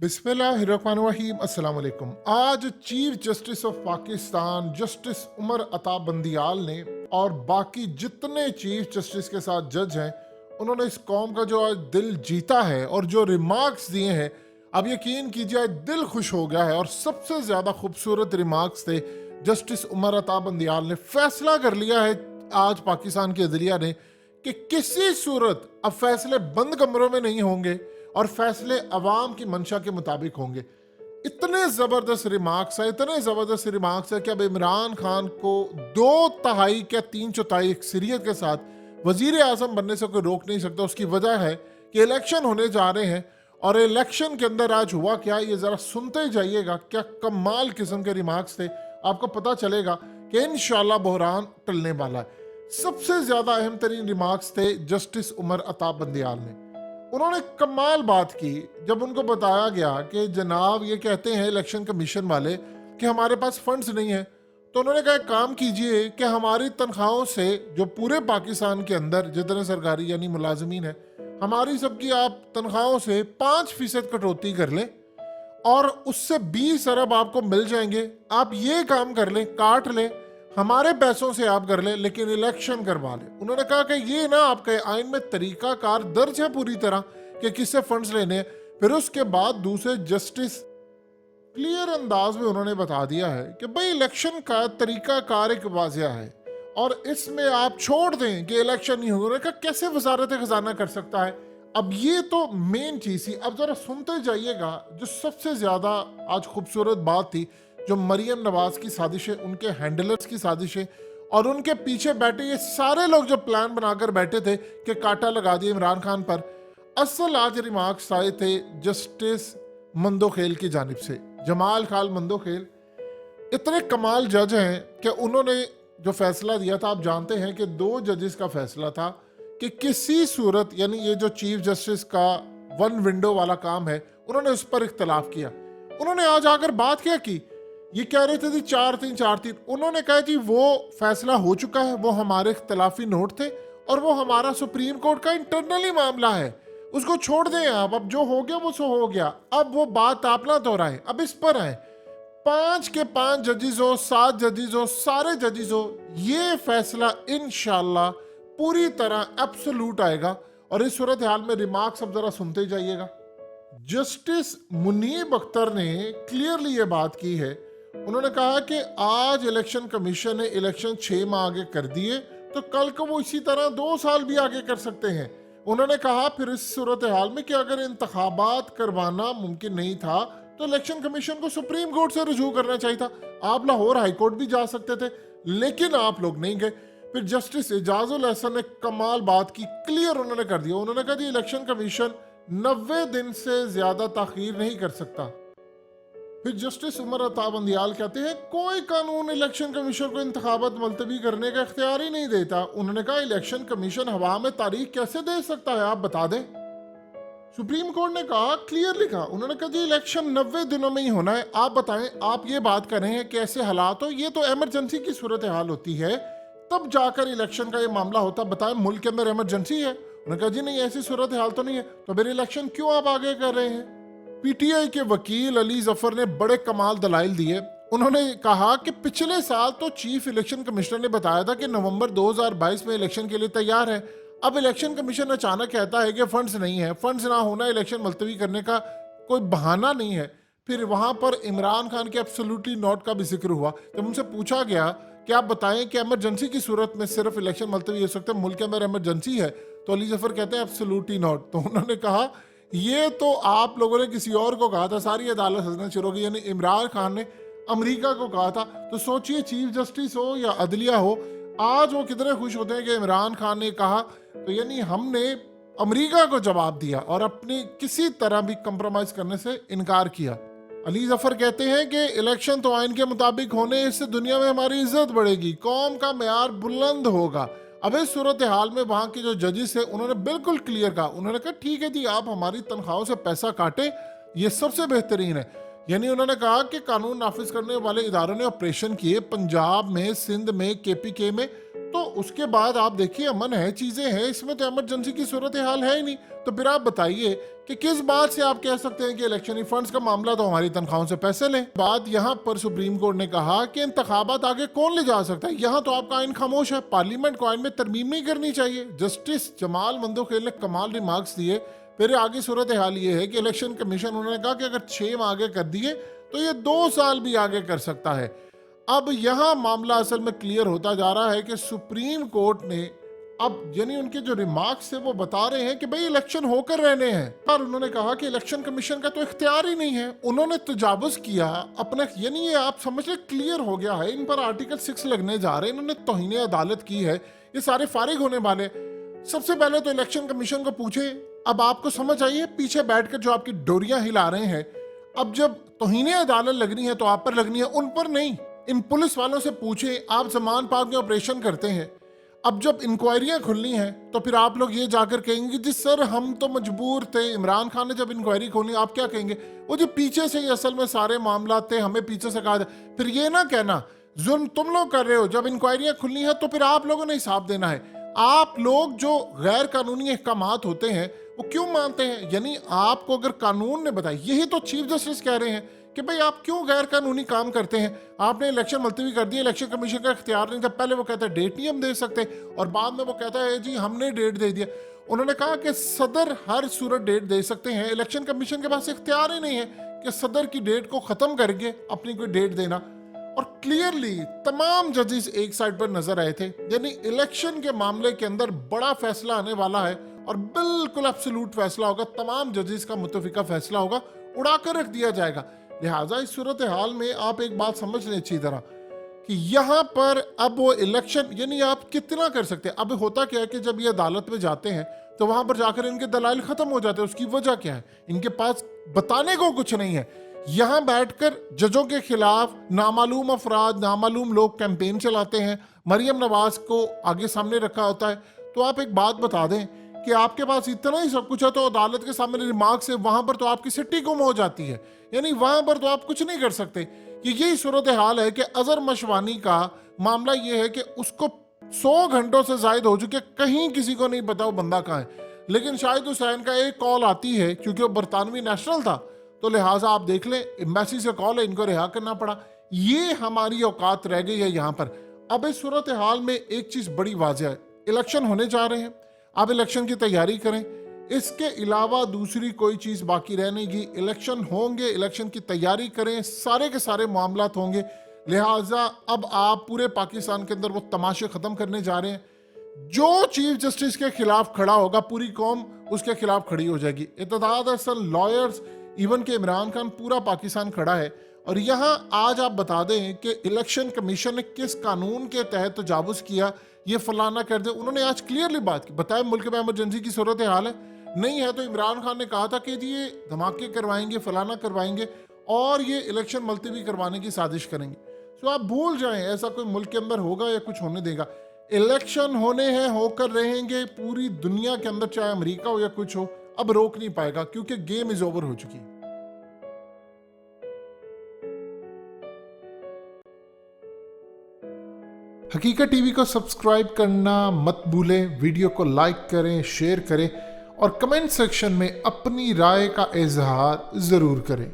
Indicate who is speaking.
Speaker 1: बिस्मिल्लाहिर्रहमानिर्रहीम अस्सलाम वालेकुम। आज chief justice of Pakistan justice Umar Ata Bandial ने और बाकी जितने चीफ जस्टिस के साथ जज हैं, उन्होंने इस कौम का जो आज दिल जीता है और जो रिमार्क्स दिए हैं, अब यकीन कीजिए आज दिल खुश हो गया है। और सबसे ज़्यादा खूबसूरत रिमार्क्स थे जस्टिस उमर अता बंदियाल ने। फैसला कर लिया है आज पाकिस्तान के अदलिया ने कि किसी सूरत अब फैसले बंद कमरों में नहीं होंगे और फैसले अवाम की मंशा के मुताबिक होंगे। इतने ज़बरदस्त रिमार्क्स है, इतने ज़बरदस्त रिमार्क्स है कि अब इमरान खान को 2/3 क्या 3/4 अक्सरियत के साथ वजीर आज़म बनने से कोई रोक नहीं सकता। उसकी वजह है कि इलेक्शन होने जा रहे हैं और इलेक्शन के अंदर आज हुआ क्या, ये ज़रा सुनते ही जाइएगा। क्या कमाल किस्म के रिमार्क्स थे, आपको पता चलेगा कि इंशाल्लाह बहरान टलने वाला है। सबसे ज़्यादा अहम तरीन रिमार्क्स थे जस्टिस उमर अता बंदियाल ने। उन्होंने कमाल बात की जब उनको बताया गया कि जनाब ये कहते हैं इलेक्शन कमीशन वाले कि हमारे पास फंड्स नहीं है। तो उन्होंने कहा एक काम कीजिए कि हमारी तनख्वाहों से जो पूरे पाकिस्तान के अंदर जितने सरकारी यानी मुलाजमीन है, हमारी सबकी आप तनख्वाहों से 5% कटौती कर लें और उससे 20 अरब आपको मिल जाएंगे। आप ये काम कर लें, काट लें, हमारे पैसों से आप कर लें, लेकिन इलेक्शन करवा लें। उन्होंने कहा कि ये ना आपके आइन में तरीका कार दर्ज है पूरी तरह कि किससे फंड्स लेने हैं। फिर उसके बाद दूसरे जस्टिस क्लियर अंदाज में उन्होंने बता दिया है कि भाई इलेक्शन का तरीका कार एक वाजिया है और इसमें आप छोड़ दें कि इलेक्शन नहीं होगा। उन्होंने कहा कैसे वजारत खजाना कर सकता है। अब ये तो मेन चीज थी। अब जरा सुनते जाइएगा जो सबसे ज्यादा आज खूबसूरत बात थी, जो मरियम नवाज की साजिशें, उनके हैंडलर्स की साजिशें और उनके पीछे बैठे ये सारे लोग जो प्लान बनाकर बैठे थे कि कांटा लगा दिया इमरान खान पर। असल आज रिमार्क्स आए थे जस्टिस मंदोखेल की जानिब से। जमाल खान मंदोखेल इतने कमाल जज हैं कि उन्होंने जो फैसला दिया था, आप जानते हैं कि 2 जजेस का फैसला था कि किसी सूरत, यानी ये जो चीफ जस्टिस का 1 विंडो वाला काम है, उन्होंने उस पर इख्तलाफ किया। उन्होंने आज आकर बात क्या की, ये कह रहे थे जी 4-3 4-3। उन्होंने कहा जी वो फैसला हो चुका है, वो हमारे इख्तलाफी नोट थे और वो हमारा सुप्रीम कोर्ट का इंटरनली मामला है, उसको छोड़ दें आप। अब जो हो गया वो सो हो गया, अब वो बात आप ना दोहराएं, अब इस पर आए। 5 के 5 जजेस हो, 7 जजेस हो, सारे जजेस हो, ये फैसला इंशाल्लाह पूरी तरह एब्सोल्यूट आएगा। और इस सूरत हाल में रिमार्क्स अब जरा सुनते जाइएगा। जस्टिस मुनीब अख्तर ने क्लियरली ये बात की है। उन्होंने कहा कि आज इलेक्शन कमीशन ने इलेक्शन 6 माह आगे कर दिए, तो कल को वो इसी तरह 2 साल भी आगे कर सकते हैं। उन्होंने कहा फिर इस सूरत हाल में कि अगर इंतखाबात करवाना मुमकिन नहीं था तो इलेक्शन कमीशन को सुप्रीम कोर्ट से रुजू करना चाहिए था। आप लाहौर हाई कोर्ट भी जा सकते थे, लेकिन आप लोग नहीं गए। फिर जस्टिस एजाजुल एहसन ने कमाल बात की, क्लियर उन्होंने कर दिया। उन्होंने कहा जी इलेक्शन कमीशन 90 दिन से ज्यादा ताखीर नहीं कर सकता। फिर जस्टिस उमर अता बंदियाल कहते हैं कोई कानून इलेक्शन कमीशन को इंतखाबात मुलतवी करने का इख्तियार ही नहीं देता। उन्होंने कहा इलेक्शन कमीशन हवा में तारीख कैसे दे सकता है, आप बता दें। सुप्रीम कोर्ट ने कहा, क्लियरली कहा, उन्होंने कहा जी इलेक्शन 90 दिनों में ही होना है। आप बताएं, आप ये बात कर रहे हैं कि ऐसे हालात हो, ये तो इमरजेंसी की सूरत हाल होती है, तब जाकर इलेक्शन का ये मामला होता। बताएं मुल्क के अंदर इमरजेंसी है। उन्होंने कहा जी नहीं, ऐसी सूरत हाल तो नहीं है, तो फिर इलेक्शन क्यों आप आगे कर रहे हैं। पीटीआई के वकील अली जफर ने बड़े कमाल दलाइल दिए। उन्होंने कहा कि पिछले साल तो चीफ इलेक्शन कमिश्नर ने बताया था कि नवंबर 2022 में इलेक्शन के लिए तैयार है। अब इलेक्शन कमीशन अचानक कहता है कि फंड्स नहीं है। फंड्स ना होना इलेक्शन मुलतवी करने का कोई बहाना नहीं है। फिर वहां पर इमरान खान के एब्सोल्युटली नॉट का भी जिक्र हुआ। जब उनसे पूछा गया कि आप बताएं कि इमरजेंसी की सूरत में सिर्फ इलेक्शन मुलतवी हो सकते हैं, मुल्क के अंदर इमरजेंसी है, तो अली जफर कहते हैं एब्सोल्युटली नॉट। तो उन्होंने कहा ये तो आप लोगों ने किसी और को कहा था, सारी अदालत हंसना शुरू हो गई, यानी इमरान खान ने अमेरिका को कहा था। तो सोचिए चीफ जस्टिस हो या अदलिया हो, आज वो कितने खुश होते हैं कि इमरान खान ने कहा, तो यानी हमने अमेरिका को जवाब दिया और अपनी किसी तरह भी कंप्रोमाइज करने से इनकार किया। अली जफर कहते हैं कि इलेक्शन तो आइन के मुताबिक होने, इससे दुनिया में हमारी इज्जत बढ़ेगी, कौम का मेयार बुलंद होगा। अब इस सूरत हाल में वहां के जो जजेस है उन्होंने बिल्कुल क्लियर कहा। उन्होंने कहा ठीक है जी, आप हमारी तनख्वाहों से पैसा काटे, ये सबसे बेहतरीन है। यानी उन्होंने कहा कि कानून नाफिज करने वाले इदारों ने ऑपरेशन किए पंजाब में, सिंध में, केपीके में, तो उसके बाद आप देखिए अमन है, चीजें हैं, इसमें तो इमरजेंसी की सूरत हाल है ही नहीं। तो फिर आप बताइए कि किस बात से आप कह सकते हैं कि इलेक्शन फंड्स का मामला तो हमारी तनख्वाहों से पैसे ले। बात यहाँ पर सुप्रीम कोर्ट ने कहा कि इंतखाबात आगे कौन ले जा सकता है, यहाँ तो आपका आइन खामोश है, पार्लियामेंट को आइन में तरमीम नहीं करनी चाहिए। जस्टिस जमाल मंदोखेल ने कमाल रिमार्क्स दिए। फिर आगे सूरत हाल ये है कि इलेक्शन कमीशन, उन्होंने कहा कि अगर 6 माह आगे कर दिए तो ये 2 साल भी आगे कर सकता है। अब यहां मामला असल में क्लियर होता जा रहा है कि सुप्रीम कोर्ट ने अब यानी उनके जो रिमार्क्स है वो बता रहे हैं कि भाई इलेक्शन होकर रहने हैं, और उन्होंने कहा कि इलेक्शन कमीशन का तो इख्तियार ही नहीं है, उन्होंने तजावुज किया अपना, यानी ये आप समझ ले क्लियर हो गया है। इन पर आर्टिकल 6 लगने जा रहे हैं, इन्होंने तौहीन अदालत की है, ये सारे फारिग होने वाले। सबसे पहले तो इलेक्शन कमीशन को पूछे, अब आपको समझ आई है पीछे बैठकर जो आपकी डोरियां हिला रहे हैं, अब जब तौहीन अदालत लगनी है तो आप पर लगनी है, उन पर नहीं। इन पुलिस वालों से पूछे, आप जमान पाक में ऑपरेशन करते हैं, अब जब इंक्वायरियां खुलनी है तो फिर आप लोग ये जाकर कहेंगे जी सर हम तो मजबूर थे, इमरान खान ने जब इंक्वायरी खोली, आप क्या कहेंगे, वो जो पीछे से ही असल में सारे मामला थे, हमें पीछे से कहा था। फिर ये ना कहना जुल्म तुम लोग कर रहे हो, जब इंक्वायरियां खुलनी है तो फिर आप लोगों ने हिसाब देना है। आप लोग जो गैर कानूनी अहकामात होते हैं वो क्यों मानते हैं, यानी आपको अगर कानून ने बताया, यही तो चीफ जस्टिस कह रहे हैं कि भाई आप क्यों गैर कानूनी काम करते हैं। आपने इलेक्शन मुलतवी कर दिया, इलेक्शन कमीशन का इख्तियार नहीं था, पहले वो कहता है डेट नहीं हम दे सकते, और बाद में वो कहता है जी हमने डेट दे दिया। उन्होंने कहा कि सदर हर सूरत डेट दे सकते हैं, इलेक्शन कमीशन के पास इख्तियार ही नहीं है कि सदर की डेट को खत्म करके अपनी कोई डेट देना। और क्लियरली तमाम जजेस एक साइड पर नजर आए थे, यानी इलेक्शन के मामले के अंदर बड़ा फैसला आने वाला है और बिल्कुल एब्सोल्यूट फैसला होगा, तमाम जजेस का मुतफिका फैसला होगा, उड़ाकर रख दिया जाएगा। लिहाजा इस सूरत हाल में आप एक बात समझ लें अच्छी तरह कि यहाँ पर अब वो इलेक्शन, यानी आप कितना कर सकते हैं। अब होता क्या है कि जब ये अदालत में जाते हैं तो वहां पर जाकर इनके दलाइल खत्म हो जाते हैं। उसकी वजह क्या है, इनके पास बताने को कुछ नहीं है। यहाँ बैठकर जजों के खिलाफ नामालूम अफराद, नामालूम लोग कैंपेन चलाते हैं, मरियम नवाज को आगे सामने रखा होता है। तो आप एक बात बता दें कि आपके पास इतना ही सब कुछ है तो अदालत के सामने रिमार्क से वहां पर तो आपकी सिट्टी गुम हो जाती है, यानी वहां पर तो आप कुछ नहीं कर सकते। कि यही सूरत हाल है कि अजहर मशवानी का मामला यह है कि उसको 100 घंटों से जायद हो चुके, कहीं किसी को नहीं पता वो बंदा कहाँ है, लेकिन शाहिद हुसैन का एक कॉल आती है, क्योंकि वो बरतानवी नेशनल था, तो लिहाजा आप देख लें एम्बेसी से कॉल है, इनको रिहा करना पड़ा। ये हमारी औकात रह गई है यहाँ पर। अब इस सूरत हाल में एक चीज बड़ी वाज़ेह है, इलेक्शन होने जा रहे हैं, आप इलेक्शन की तैयारी करें, इसके अलावा दूसरी कोई चीज बाकी रहनेगी। इलेक्शन होंगे, इलेक्शन की तैयारी करें, सारे के सारे मामलात होंगे। लिहाजा अब आप पूरे पाकिस्तान के अंदर वो तमाशे खत्म करने जा रहे हैं। जो चीफ जस्टिस के खिलाफ खड़ा होगा पूरी कौम उसके खिलाफ खड़ी हो जाएगी। इत्तेहाद असल लॉयर्स, इवन के इमरान खान, पूरा पाकिस्तान खड़ा है। और यहाँ आज आप बता दें कि इलेक्शन कमीशन ने किस कानून के तहत तजावुज किया, ये फलाना कर दे, उन्होंने आज क्लियरली बात की, बताया मुल्क में इमरजेंसी की सूरत हाल है, नहीं है तो इमरान खान ने कहा था कि जी ये धमाके करवाएंगे, फलाना करवाएंगे और ये इलेक्शन मुलतवी करवाने की साजिश करेंगे। तो आप भूल जाएं ऐसा कोई मुल्क के अंदर होगा या कुछ होने देगा। इलेक्शन होने हैं, होकर रहेंगे, पूरी दुनिया के अंदर चाहे अमेरिका हो या कुछ हो, अब रोक नहीं पाएगा क्योंकि गेम इज ओवर हो चुकी है। हकीकत टीवी को सब्सक्राइब करना मत भूलें, वीडियो को लाइक करें, शेयर करें और कमेंट सेक्शन में अपनी राय का इजहार जरूर करें।